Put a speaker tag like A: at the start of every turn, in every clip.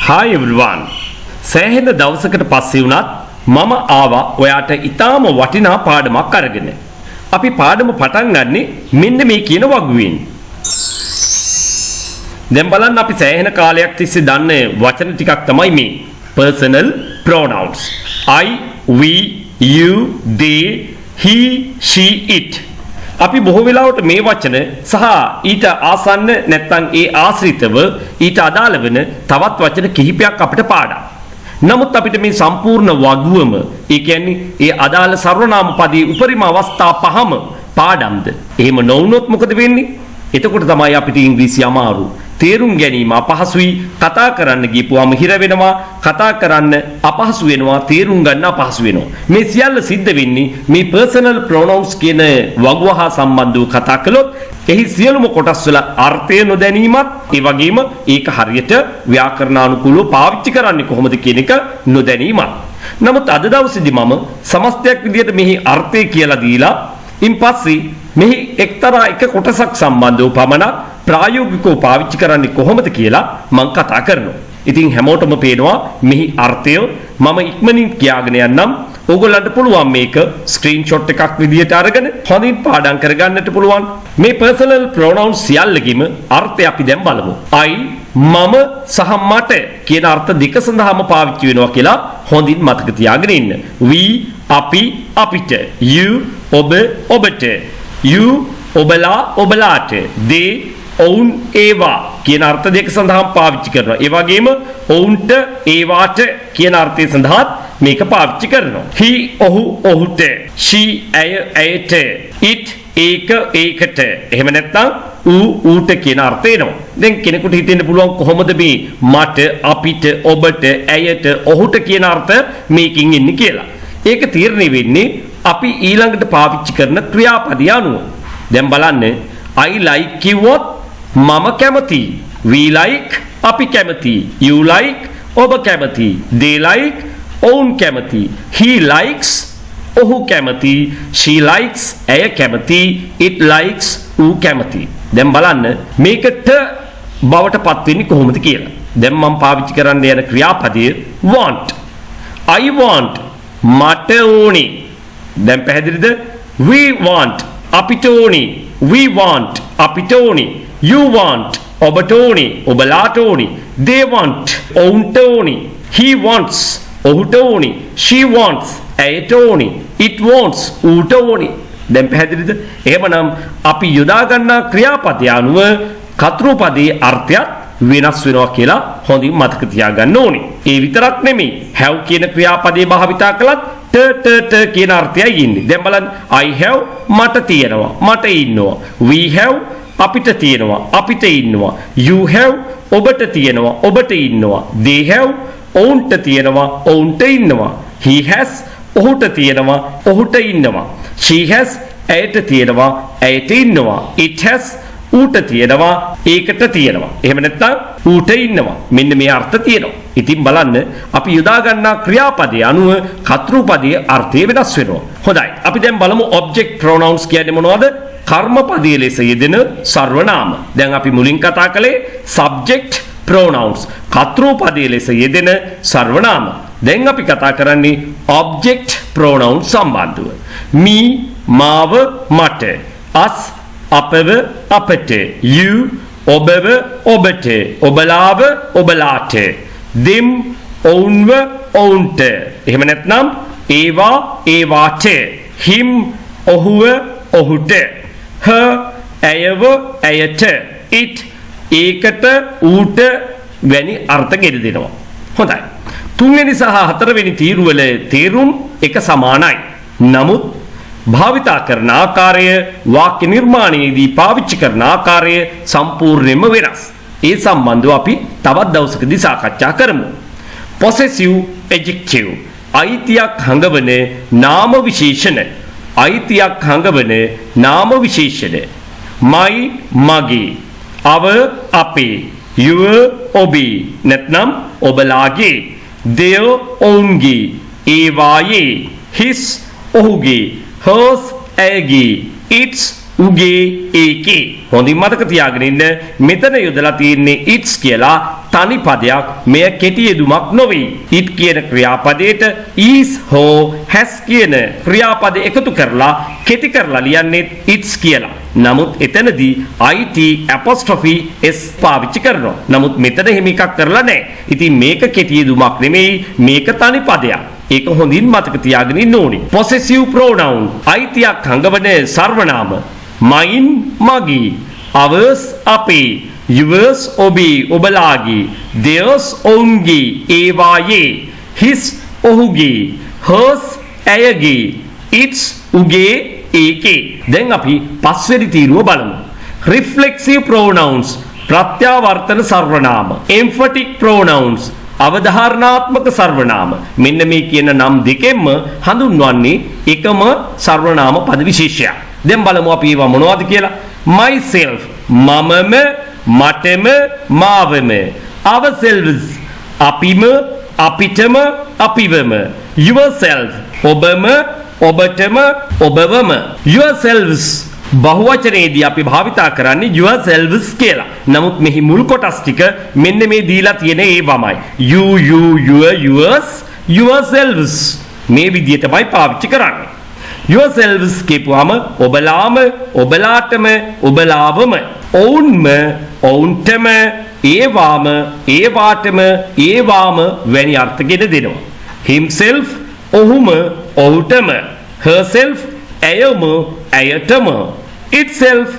A: Hi everyone. සෑහෙන දවසකට පස්සේ වුණත් මම ආවා ඔයාට ඊටාම වටිනා පාඩමක් අරගෙන. අපි පාඩම පටන් ගන්නෙ මෙන්න මේ කියන වගුවෙන්. දැන් බලන්න අපි සෑහෙන කාලයක් තිස්සේ දන්න වචන ටිකක් තමයි මේ personal pronouns. I, we, you, they, he, she, it. අපි බොහෝ වෙලාවට මේ වචන සහ ඊට ආසන්න නැත්නම් ඒ ආශ්‍රිතව ඊට අදාළ වෙන තවත් වචන කිහිපයක් අපිට පාඩම්. නමුත් අපිට මේ සම්පූර්ණ වගුවම ඒ කියන්නේ ඒ අදාළ සර්වනාම පදයේ උපරිම අවස්ථා පහම පාඩම්ද. එහෙම නොවුනොත් මොකද වෙන්නේ? එතකොට තමයි අපිට ඉංග්‍රීසි අමාරු. තේරුම් ගැනීම අපහසුයි. කතා කරන්න ගියපුවාම හිර වෙනවා. කතා කරන්න අපහසු වෙනවා. තේරුම් ගන්න අපහසු වෙනවා. මේ සියල්ල සිද්ධ වෙන්නේ මේ personal pronouns කියන වගුව හා සම්බන්ධව කතා කළොත් එහි සියලුම කොටස් වල අර්ථය නොදැනීමත් ඒ වගේම ඒක හරියට ව්‍යාකරණානුකූලව පාවිච්චි කරන්නේ කොහොමද කියන එක නොදැනීමත්. නමුත් අද දවසේදී මම සමස්තයක් විදිහට මෙහි අර්ථය කියලා දීලා ඉන්පස්සේ මෙහි එක්තරා එක කොටසක් සම්බන්ධව පමණක් ප්‍රායෝගිකව පාවිච්චි කරන්නේ කොහොමද කියලා මම කතා කරනවා. ඉතින් හැමෝටම පේනවා මෙහි අර්ථය මම ඉක්මනින් කියාගෙන යන්නම්. ඕගොල්ලන්ට පුළුවන් මේක ස්ක්‍රීන්ෂොට් එකක් විදියට අරගෙන හොඳින් පාඩම් කරගන්නට පුළුවන්. මේ personal pronouns සියල්ලකම අර්ථය අපි දැන් බලමු. I, මම සහ මට කියන අර්ථ දෙක සඳහාම පාවිච්චි වෙනවා කියලා හොඳින් මතක තියාගෙන ඉන්න. We, අපි, අපිට. You, ඔබ, ඔබට. You, ඔබලා, ඔබලාට. They, ඔවුන්, ඒවා කියන අර්ථ දෙක සඳහාම පාවිච්චි කරනවා. ඒ වගේම ඔවුන්ට, ඒවාට කියන අර්ථය සඳහාත් මේක පාවිච්චි කරනවා. He, ඔහු, ඔහුට. She, ඇය, ඇයට. It, ඒක, ඒකට. එහෙම නැත්නම් ඌට කියන අර්ථය එනවා. දැන් කෙනෙකුට හිතෙන්න පුළුවන් කොහොමද මේ මට, අපිට, ඔබට, ඇයට, ඔහුට කියන අර්ථ මේකින් එන්නේ කියලා. ඒක තීරණය වෙන්නේ අපි ඊළඟට පාවිච්චි කරන ක්‍රියාපදය අනුව. දැන් බලන්න I like කිව්වොත් මම කැමති. We like අපි කැමති. You like ඔබ කැමති. They like ඔවුන් කැමති. He likes ඔහු කැමති. She likes ඇය කැමති. It likes ඌ කැමති. දැන් බලන්න මේකට බවට පත් වෙන්නේ කොහොමද කියලා. දැන් මම පාවිච්චි කරන්න යන ක්‍රියාපදය want. I want මට ඕනේ. දැන් පැහැදිලිද? We want අපිට ඕනේ. We want අපිට ඕනේ. You want ඔබට ඕනේ. ඔබලාට ඕනේ. They want ඔවුන්ට ඕනේ. He wants ඔහුට ඕනේ. She wants ඇයට ඕනේ. It wants ඌට ඕනේ. දැන් පැහැදිලිද? එහෙමනම් අපි යොදා ගන්නා ක්‍රියාපදය අනුව කතෘපදයේ අර්ථයත් වෙනස් වෙනවා කියලා හොඳින් මතක තියාගන්න ඕනේ. ඒ විතරක් නෙමෙයි. have කියන ක්‍රියාපදයේ භාවිතා කළත් ට කියන අර්ථයයි ඉන්නේ. දැන් බලන්න I have මට තියෙනවා. මට ඉන්නවා. We have අපිට තියෙනවා. අපිට ඉන්නවා. You have ඔබට තියෙනවා. ඔබට ඉන්නවා. They have ඔවුන්ට තියෙනවා. ඔවුන්ට ඉන්නවා. He has ඔහුට තියෙනවා. ඔහුට ඉන්නවා. She has ඇයට තියෙනවා. ඇයට ඉන්නවා. It has ඌට තියෙනවා. ඒකට තියෙනවා. එහෙම නැත්නම් ඌට ඉන්නවා. මෙන්න මේ අර්ථ තියෙනවා. ඉතින් බලන්න අපි යොදා ගන්නා ක්‍රියාපදයේ අනුව කතෘපදයේ අර්ථය වෙනස් වෙනවා. හොඳයි. අපි දැන් බලමු object pronouns කියන්නේ මොනවද? කර්මපදයේ ලෙස යෙදෙන සර්වනාම. දැන් අපි මුලින් කතා කළේ subject pronouns. කතෘපදයේ ලෙස යෙදෙන සර්වනාම. දැන් අපි කතා කරන්නේ object pronouns සම්බන්ධව. me මාව මට. us අපව අපට. you ඔබව ඔබට. ඔබලාව ඔබලාට. them ඔවුන්ව ඔවුන්ට. එහෙම නැත්නම් ඒවා ඒවාට. him ඔහුව ඔහුට. her ඇයව ඇයට. it ඒකට ඌට වැනි අර්ථ ගෙඩි දෙනවා. හොඳයි. තුන්වෙනි සහ හතරවෙනි තීරුවල තේරුම් එක සමානයි. නමුත් භාවිතා කරන ආකාරය වාක්‍ය නිර්මාණයේදී පාවිච්චි කරන ආකාරය සම්පූර්ණයෙන්ම වෙනස්. ඒ සම්බන්ධව අපි තවත් දවසකදී සාකච්ඡා කරමු. possessive adjective අයිතියක් හඟවන නාම විශේෂණ. අයිතියක් හඟවන නාම විශේෂණ. my මගේ. our අපේ. your ඔබේ. නැත්නම් ඔබලාගේ. their ඔවුන්ගේ. ඒවායේ. his ඔහුගේ. hers ඇයගේ. its උගේ ඒකේ. හොඳින් මතක තියාගෙන ඉන්න මෙතන යොදලා තියෙන්නේ it's කියලා තනි පදයක්. මෙය කෙටි යෙදුමක් නොවේ. it කියන ක්‍රියාපදයට is හෝ has කියන ක්‍රියාපද එකතු කරලා කෙටි කරලා ලියන්නේ it's කියලා. නමුත් එතනදී it apostrophe s පාවිච්චි කරනවා. නමුත් මෙතන එහෙම එකක් කරලා නැහැ. ඉතින් මේක කෙටි යෙදුමක් නෙමෙයි, මේක තනි පදයක්. ඒක හොඳින් මතක තියාගෙන ඉන්න ඕනේ. possessive pronoun අයිතියක් හංගවන සර්වනාම. mine මගේ, ours අපේ, yours ඔබේ ඔබලාගේ, theirs ඔවුන්ගේ ඒවායේ, his ඔහුගේ, hers ඇයගේ, its උගේ ඒකේ. දැන් අපි පස්වෙනි තීරුව බලමු. reflexive pronouns ප්‍රත්‍යාවර්තන සර්වනාම. emphatic pronouns අවධාරණාත්මක සර්වනාම. මෙන්න මේ කියන නම් දෙකෙන්ම හඳුන්වන්නේ එකම සර්වනාම පද විශේෂයක්. දැන් බලමු අපි ඒවා මොනවද කියලා. myself මමම, මටම, මාවම. ourselves අපිම, අපිටම, අපිවම. yourself ඔබම, ඔබටම, ඔබවම. yourselves බහුවචනයේදී අපි භාවිතා කරන්නේ yourselves කියලා. නමුත් මෙහි මුල් කොටස් ටික මෙන්න මේ දීලා තියෙන ඒවමයි. you, your, yours, yourselves. මේ විදිහටමයි පාවිච්චි කරන්නේ. yourselves කියපුවාම ඔබලාම, ඔබලාටම, ඔබලාවම. ඔවුන්ම, ඔවුන්ටම, ඒවාම, ඒවාටම, ඒවාම වැනි අර්ථ ගෙන දෙනවා. himself ඔහුම, ඔහුටම. herself ඇයම, ඇයටම. itself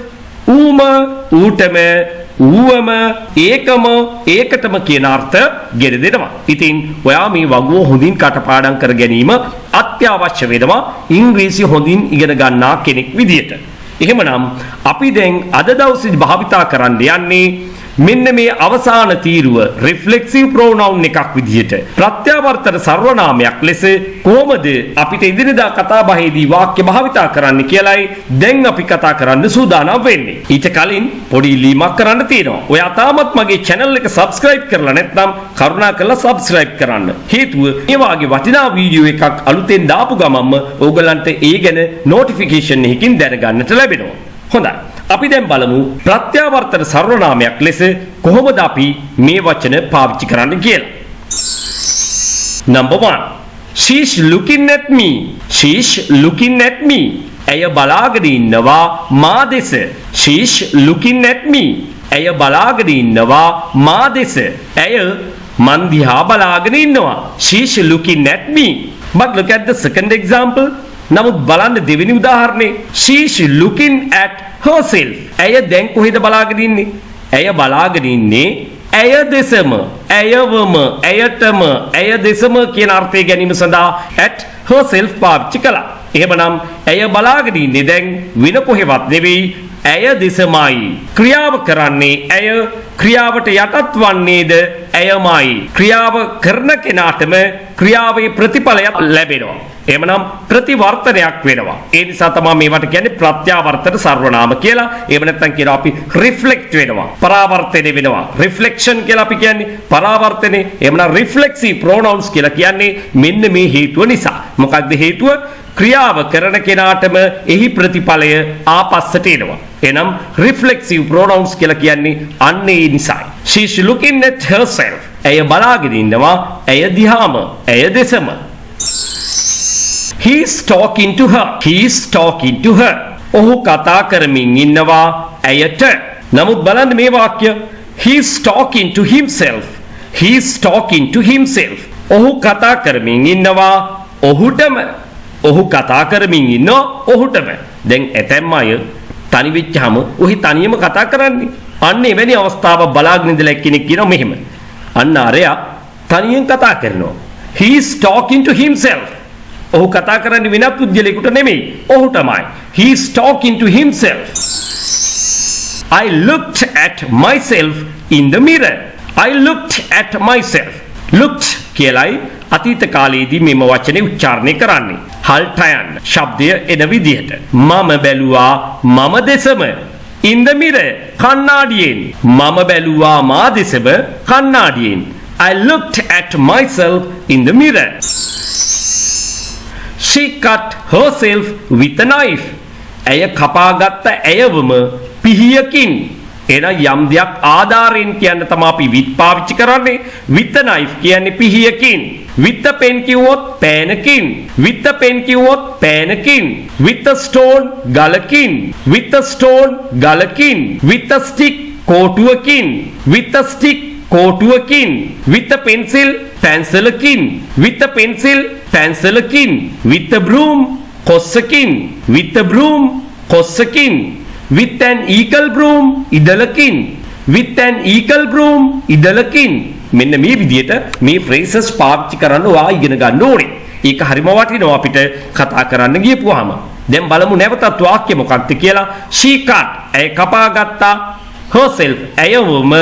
A: ඌම, ඌටම, ඌවම, ඒකම, ඒකටම කියන අර්ථ ගෙන දෙනවා. ඉතින් ඔයා මේ වගුව හොඳින් කටපාඩම් කර ගැනීම අත්‍යවශ්‍ය වෙනවා ඉංග්‍රීසි හොඳින් ඉගෙන ගන්නා කෙනෙක් විදියට. එහෙමනම් අපි දැන් අද දවසේ භාවිතා කරන්න යන්නේ මෙන්න මේ අවසාන තීරුව reflexive pronoun එකක් විදිහට ප්‍රත්‍යාවර්තන සර්වනාමයක් ලෙස කොහොමද අපිට ඉදිරියදා කතා බහේදී වාක්‍ය භාවිතා කරන්න කියලායි දැන් අපි කතා කරන්න සූදානම් වෙන්නේ. ඊට කලින් පොඩි ඉල්ලීමක් කරන්න තියෙනවා. ඔයා තාමත් මගේ channel එක subscribe කරලා නැත්නම් කරුණාකරලා subscribe කරන්න. හේතුව මේ වාගේ වටිනා වීඩියෝ එකක් අලුතෙන් දාපු ගමන්ම ඕගලන්ට ඒ ගැන notification එකකින් දැනගන්නට ලැබෙනවා. හොඳයි. අපි දැන් බලමු ප්‍රත්‍යාවර්තන සර්වනාමයක් ලෙස කොහොමද අපි මේ වචන පාවිච්චි කරන්න කියලා. Number 1. She's looking at me. She's looking at me. ඇය බලාගෙන ඉන්නවා මා දෙස. She's looking at me. ඇය බලාගෙන ඉන්නවා මා දෙස. ඇය මන් දිහා බලාගෙන ඉන්නවා. She's looking at me. But look at the second example. නමුත් බලන්න දෙවෙනි උදාහරණේ. She's looking at herself. ඇය දැන් කොහෙද බලාගෙන ඉන්නේ? ඇය බලාගෙන ඉන්නේ ඇය දෙසම, ඇයවම, ඇයටම, ඇය දෙසම කියන අර්ථය ගැනීම සඳහා at herself පාවිච්චි කළා. එහෙමනම් ඇය බලාගෙන ඉන්නේ දැන් වෙන කොහෙවත් නෙවෙයි ඇය දෙසමයි. ක්‍රියාව කරන්නේ ඇය, ක්‍රියාවට යටත් වන්නේද ඇයමයි. ක්‍රියාව කරන කෙනාටම ක්‍රියාවේ ප්‍රතිඵලයක් ලැබෙනවා. එහෙමනම් ප්‍රතිවර්තනයක් වෙනවා. ඒ නිසා තමයි මේවට කියන්නේ ප්‍රත්‍යාවර්තන සර්වනාම කියලා. එහෙම නැත්නම් කියනවා අපි රිෆ්ලෙක්ට් වෙනවා. පරාවර්තනය වෙනවා. රිෆ්ලෙක්ෂන් කියලා අපි කියන්නේ පරාවර්තනේ. එහෙමනම් රිෆ්ලෙක්සිව් ප්‍රොනවුන්ස් කියලා කියන්නේ මෙන්න මේ හේතුව නිසා. මොකක්ද හේතුව? ක්‍රියාව කරන කෙනාටම එහි ප්‍රතිඵලය ආපස්සට එනවා. එහෙනම් රිෆ්ලෙක්සිව් ප්‍රොනවුන්ස් කියලා කියන්නේ අන්න ඒ නිසායි. She is looking at herself. ඇය බලාගෙන ඉන්නවා ඇය දිහාම, ඇය දෙසම. He is talking to her. He is talking to her. ඔහු කතා කරමින් ඉන්නවා ඇයට. නමුත් බලන්න මේ වාක්‍ය. He is talking to himself. He is talking to himself. ඔහු කතා කරමින් ඉන්නවා ඔහුටම. ඔහු කතා කරමින් ඉන්නවා ඔහුටම. දැන් ඇතැම් අය තනි වෙච්චාම ඔහි තනියම කතා කරන්නේ. අන්න එවැනි අවස්ථාවක් බලාගෙන ඉඳලා කෙනෙක් කියනවා මෙහෙම. අන්න අරයා තනියෙන් කතා කරනවා. He is talking to himself. ඔහු කතා කරන්නේ වෙනත් පුද්ගලයෙකුට නෙමෙයි ඔහුටමයි. He is talking to himself. I looked at myself in the mirror. I looked at myself. Looked කියලයි අතීත කාලයේදී මෙම වචනේ උච්චාරණය කරන්නේ. හල්ටයන් ශබ්දය එන විදිහට. මම බැලුවා මම දෙසම. In the mirror කණ්ණාඩියෙන්. මම බැලුවා මා දෙසම කණ්ණාඩියෙන්. I looked at myself in the mirror. She cut herself with a knife. ඇය කපාගත්ත ඇයවම පිහියකින්. එහෙනම් යම් දෙයක් ආධාරයෙන් කියන්න තමයි අපි with පාවිච්චි කරන්නේ. with a knife කියන්නේ පිහියකින්. with a pen කිව්වොත් පෑනකින්. with a pen කිව්වොත් පෑනකින්. with a stone ගලකින්. with a stone ගලකින්. with a stick කෝටුවකින්. with a stick කෝටුවකින්. with a pencil පැන්සලකින්. with a pencil පැන්සලකින්. with a broom කොස්සකින්. with a broom කොස්සකින්. with an eagle broom ඉදලකින්. with an eagle broom ඉදලකින්. මෙන්න මේ විදිහට මේ phrases පාවිච්චි කරන්න ඔයා ඉගෙන ගන්න ඕනේ. ඒක හරිම වටිනවා අපිට කතා කරන්න ගියපුවාම. දැන් බලමු නැවතත් වාක්‍ය මොකක්ද කියලා. she cut ඇය කපාගත්තා herself ඇයවම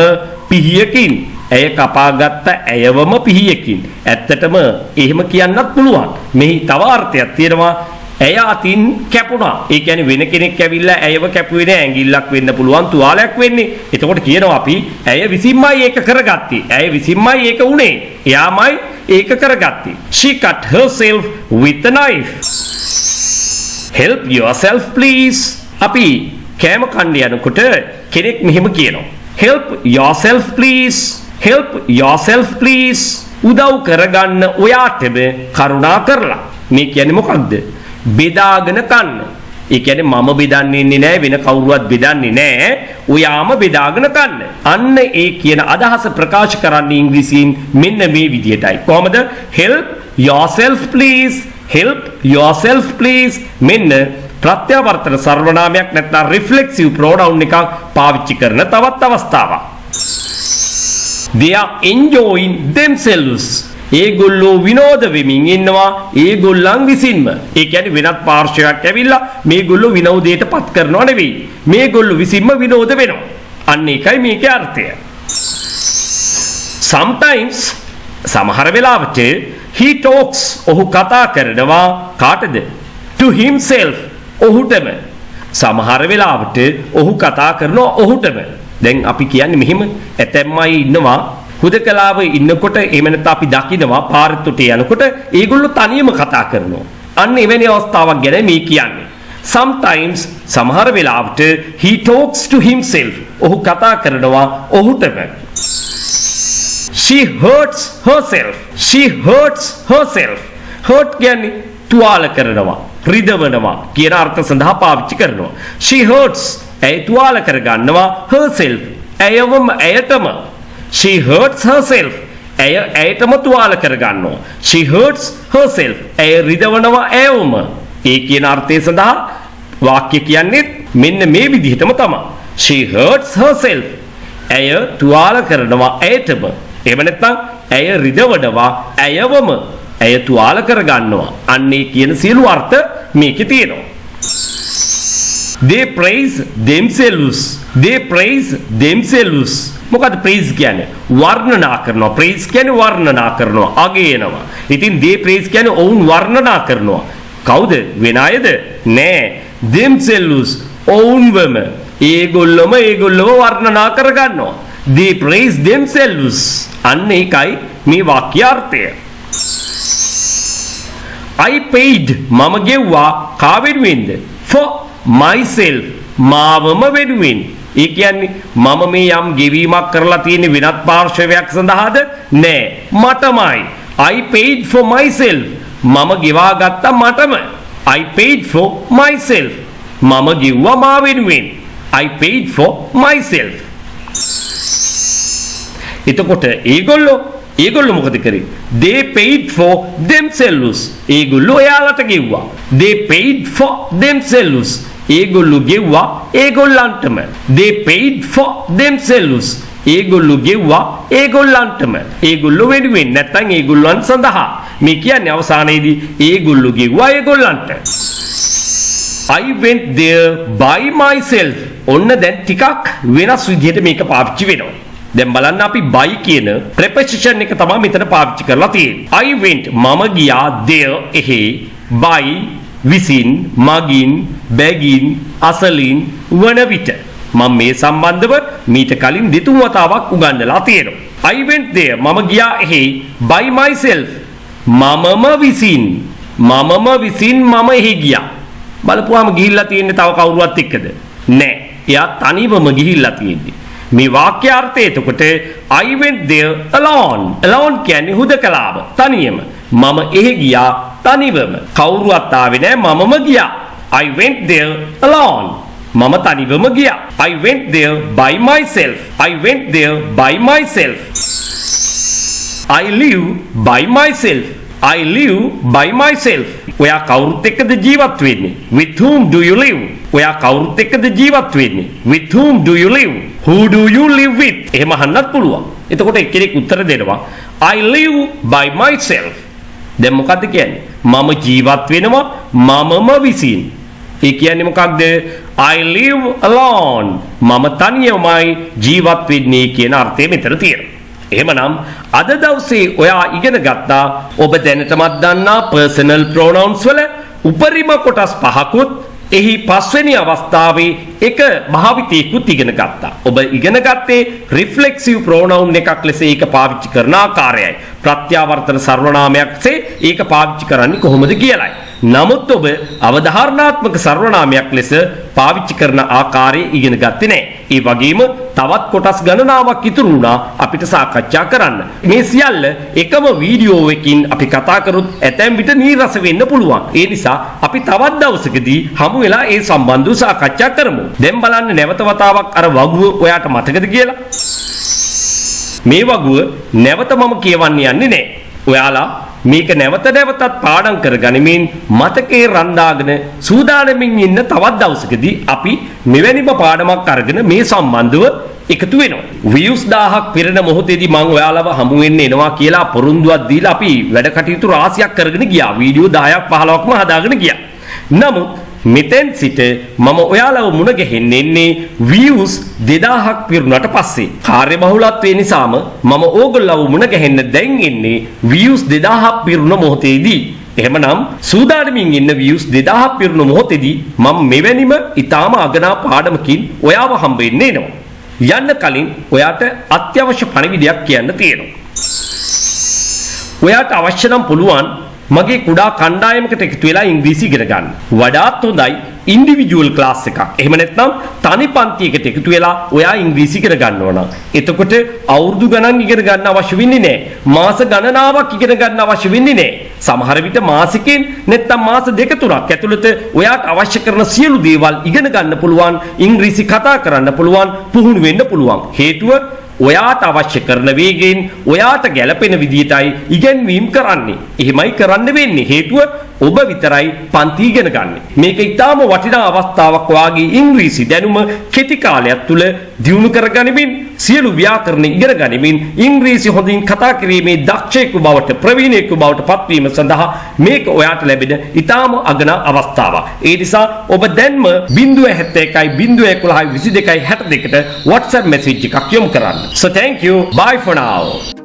A: පිහියකින්. ඇය කපාගත්ත ඇයවම පිහියකින්. ඇත්තටම එහෙම කියන්නත් පුළුවන්. මෙහි තව අර්ථයක් තියෙනවා. ඇය අතින් කැපුණා. ඒ කියන්නේ වෙන කෙනෙක් ඇවිල්ලා ඇයව කැපුවේ නෑ. ඇඟිල්ලක් වෙන්න පුළුවන්, තුවාලයක් වෙන්නේ. එතකොට කියනවා අපි ඇය විසින්මයි ඒක කරගත්තේ. ඇය විසින්මයි ඒක උනේ. එයාමයි ඒක කරගත්තේ. She cut herself with a knife. Help yourself please. අපි කෑම කන්න යනකොට කෙනෙක් මෙහෙම කියනවා. Help yourself please. Help yourself please. උදව් කරගන්න ඔයාටම කරුණා කරලා. මේ කියන්නේ මොකක්ද? බෙදාගෙන කන්න. ඒ කියන්නේ මම බෙදන්නේ නැහැ, වෙන කවුරුවත් බෙදන්නේ නැහැ. ඔයාම බෙදාගෙන කන්න. අන්න ඒ කියන අදහස ප්‍රකාශ කරන්නේ ඉංග්‍රීසියෙන් මෙන්න මේ විදිහටයි. කොහමද? help yourself please. help yourself please. මෙන්න ප්‍රත්‍යවර්තන සර්වනාමයක් නැත්නම් reflexive pronoun එකක් පාවිච්චි කරන තවත් අවස්ථාවක්. They are enjoying themselves. ඒගොල්ලෝ විනෝද වෙමින් ඉන්නවා ඒගොල්ලන් විසින්ම. ඒ කියන්නේ වෙනත් පාර්ශ්වයක් ඇවිල්ලා මේගොල්ලෝ විනෝදයට පත් කරනව නෙවෙයි. මේගොල්ලෝ විසින්ම විනෝද වෙනවා. අන්න ඒකයි මේකේ අර්ථය. Sometimes සමහර වෙලාවට he talks ඔහු කතා කරනවා කාටද? To himself ඔහුටම. සමහර වෙලාවට ඔහු කතා කරනවා ඔහුටම. දැන් අපි කියන්නේ මෙහෙම ඇතැම් අය ඉන්නවා හුදකලාව ඉන්නකොට එහෙම නැත්නම් අපි දකිනවා පාරෙත් උටේ යනකොට ඒගොල්ලෝ තනියම කතා කරනවා. අන්න එවැනි අවස්ථාවක් ගැන මේ කියන්නේ. Sometimes සමහර වෙලාවට he talks to himself ඔහු කතා කරනවා ඔහුටම. She hurts herself. She hurts herself. hurt කියන්නේ තුවාල කරනවා, රිදවනවා කියන අර්ථ සඳහා පාවිච්චි කරනවා. She hurts ඇය තුවාල කරගන්නවා herself ඇයවම ඇයටම. She hurts herself. ඇයටම තුවාල කරගන්නවා. She hurts herself. ඇය රිදවනවා ඇයවම. ඒ කියන අර්ථය සඳහා වාක්‍ය කියන්නේ මෙන්න මේ විදිහටම තමයි. She hurts herself. ඇය තුවාල කරනවා ඇයටම. එහෙම නැත්නම් ඇය රිදවනවා ඇයවම. ඇය තුවාල කරගන්නවා. අන්න ඒ කියන සියලු අර්ථ මේකේ තියෙනවා. They praise themselves. They praise themselves. මොකද praise කියන්නේ? වර්ණනා කරනවා. praise කියන්නේ වර්ණනා කරනවා, අගයනවා. ඉතින් they praise කියන්නේ ඔවුන් වර්ණනා කරනවා. කවුද? වෙන අයද? නෑ. themselves ඔවුන්වම. ඒගොල්ලොම වර්ණනා කරගන්නවා. they praise themselves. අන්න ඒකයි මේ වාක්‍ය අර්ථය. I paid මම ගෙව්වා කා වෙනුවෙන්ද? for myself මාවම වෙනුවෙන්. ඒ කියන්නේ මම මේ යම් ගෙවීමක් කරලා තියෙන වෙනත් පාර්ශවයක් සඳහාද? නෑ, මටමයි. I paid for myself. මම ගෙවා ගත්තා මටම. I paid for myself. මම ගෙව්වා මා වෙනුවෙන්. I paid for myself. එතකොට ඒගොල්ලෝ මොකද කරේ? They paid for themselves. ඒගොල්ලෝ එයාලට ගෙව්වා. They paid for themselves. ඒගොල්ලෝ ගෙව්වා ඒගොල්ලන්ටම. They paid for themselves. ඒගොල්ලෝ ගෙව්වා ඒගොල්ලන්ටම. ඒගොල්ලෝ වෙනුවෙන් නැත්නම් ඒගොල්ලන් සඳහා. මේ කියන්නේ අවසානයේදී ඒගොල්ලෝ ගෙව්වා ඒගොල්ලන්ට. I went there by myself. ඔන්න දැන් ටිකක් වෙනස් විදිහට මේක පාවිච්චි වෙනවා. දැන් බලන්න අපි by කියන preposition එක තමයි මෙතන පාවිච්චි කරලා තියෙන්නේ. I went මම ගියා there එහි by විසින් මගින් බැගින් අසලින් වන විට. මම මේ සම්බන්ධව මීට කලින් දෙතුන් වතාවක් උගන්වලා තියෙනවා. I went there මම ගියා එහි by myself මමම විසින් මම එහි ගියා. බලපුවාම ගිහිල්ලා තියෙන්නේ තව කවුරුවත් එක්කද? නෑ. එයා තනිවම ගිහිල්ලා තියෙන්නේ. මේ වාක්‍යාර්ථය එතකොට I went there alone. alone කියන්නේ හුදකලාව, තනියම. මම එහෙ ගියා තනිවම. කවුරුවත් ආවේ නෑ, මමම ගියා. I went there alone. මම තනිවම ගියා. I went there by myself. I went there by myself. I live by myself. I live by myself. ඔයා කවුරුත් එක්කද ජීවත් වෙන්නේ? With whom do you live? ඔයා කවුරුත් එක්කද ජීවත් වෙන්නේ? With whom do you live? Who do you live with? එහෙම අහන්නත් පුළුවන්. එතකොට එක්කෙනෙක් උත්තර දෙනවා I live by myself. දැන් මොකද්ද කියන්නේ? මම ජීවත් වෙනවා මමම විසින්. ඒ කියන්නේ මොකක්ද? I live alone. මම තනියමයි ජීවත් වෙන්නේ කියන අර්ථය මෙතන තියෙනවා. එහෙමනම් අද දවසේ ඔයා ඉගෙන ගත්තා ඔබ දැනටමත් දන්නා personal pronouns වල උපරිම කොටස් පහකුත් එහි පස්වෙනි අවස්ථාවේ එක භාවිතයකුත් ඉගෙන ගත්තා. ඔබ ඉගෙන ගත්තේ reflexive pronoun එකක් ලෙස ඒක පාවිච්චි කරන ආකාරයයි. ප්‍රත්‍යාවර්තන සර්වනාමයක්සේ ඒක පාවිච්චි කරන්නේ කොහොමද කියලායි. නමුත් ඔබ අවධාරණාත්මක සර්වනාමයක් ලෙස පාවිච්චි කරන ආකාරය ඉගෙන ගත්තේ නැහැ. ඒ වගේම තවත් කොටස් ගණනාවක් ඉතුරු වුණා අපිට සාකච්ඡා කරන්න. මේ සියල්ල එකම වීඩියෝ එකකින් අපි කතා කරොත් ඇතැම් විට නීරස වෙන්න පුළුවන්. ඒ නිසා අපි තවත් දවසකදී හමු වෙලා ඒ සම්බන්ධව සාකච්ඡා කරමු. දැන් බලන්න නැවත වතාවක් අර වගුව ඔයාට මතකද කියලා? මේ වගුව නැවත මම කියවන්න යන්නේ නැහැ. ඔයාලා මේක නැවත නැවතත් පාඩම් කරගනිමින් මතකේ රඳාගෙන සූදානමින් ඉන්න තවත් දවසකදී අපි මෙවැනිම පාඩමක් අරගෙන මේ සම්බන්ධව එකතු වෙනවා. views 1000ක් පිරෙන මොහොතේදී මම ඔයාලව හමු වෙන්න එනවා කියලා පොරොන්දුවක් දීලා අපි වැඩ කටයුතු රාශියක් කරගෙන ගියා. වීඩියෝ 10ක් 15ක්ම හදාගෙන ගියා. නමුත් මෙතෙන් සිට මම ඔයාලව මුණ ගැහෙන්නේ views 2000ක් පිරුණාට පස්සේ. කාර්යබහුලත්වය නිසාම මම ඕගොල්ලව මුණ ගැහෙන්න දැන් ඉන්නේ views 2000ක් පිරුණ මොහොතේදී. එහෙමනම් සූදානමින් ඉන්න views 2000ක් පිරුණ මොහොතේදී මම මෙවැනිම ඊටාම අගනා පාඩමකින් ඔයාව හම්බෙන්න එනවා. යන්න කලින් ඔයාට අත්‍යවශ්‍ය පණිවිඩයක් කියන්න තියෙනවා. ඔයාට අවශ්‍ය නම් පුළුවන් මගේ කුඩා කණ්ඩායමකට එකතු වෙලා ඉංග්‍රීසි ඉගෙන ගන්න. වඩාත් හොඳයි ඉන්ඩිවිජුවල් ක්ලාස් එකක්. එහෙම නැත්නම් තනි පන්තියකට එකතු වෙලා ඔයා ඉංග්‍රීසි ඉගෙන ගන්නවා නම් එතකොට අවුරුදු ගණන් ඉගෙන ගන්න අවශ්‍ය වෙන්නේ නැහැ. මාස ගණනාවක් ඉගෙන ගන්න අවශ්‍ය වෙන්නේ නැහැ. සමහර විට මාසිකෙන් නැත්නම් මාස දෙක තුනක් ඇතුළත ඔයාට අවශ්‍ය කරන සියලු දේවල් ඉගෙන ගන්න පුළුවන්. ඉංග්‍රීසි කතා කරන්න පුළුවන්. පුහුණු වෙන්න පුළුවන්. හේතුව ඔයාට අවශ්‍ය කරන වේගයෙන් ඔයාට ගැළපෙන විදිහටයි ඉගෙනවීම කරන්නේ. එහෙමයි කරන්න වෙන්නේ. හේතුව ඔබ විතරයි පන්ති ඉගෙන ගන්න. මේක ඊටාම වටිනා අවස්ථාවක්. ඔයාගේ ඉංග්‍රීසි දැනුම කෙටි කාලයක් තුල දියුණු කරගනිමින් සියලු ව්‍යාකරණ ඉගෙන ගනිමින් ඉංග්‍රීසි හොඳින් කතා කිරීමේ දක්ෂයෙකු බවට ප්‍රවීණයෙකු බවට පත්වීම සඳහා මේක ඔයාට ලැබෙන ඊටාම අගනා අවස්ථාවක්. ඒ නිසා ඔබ දැන්ම 071 011 22 62ට WhatsApp message එකක් යොමු කරන්න. So thank you. Bye for now.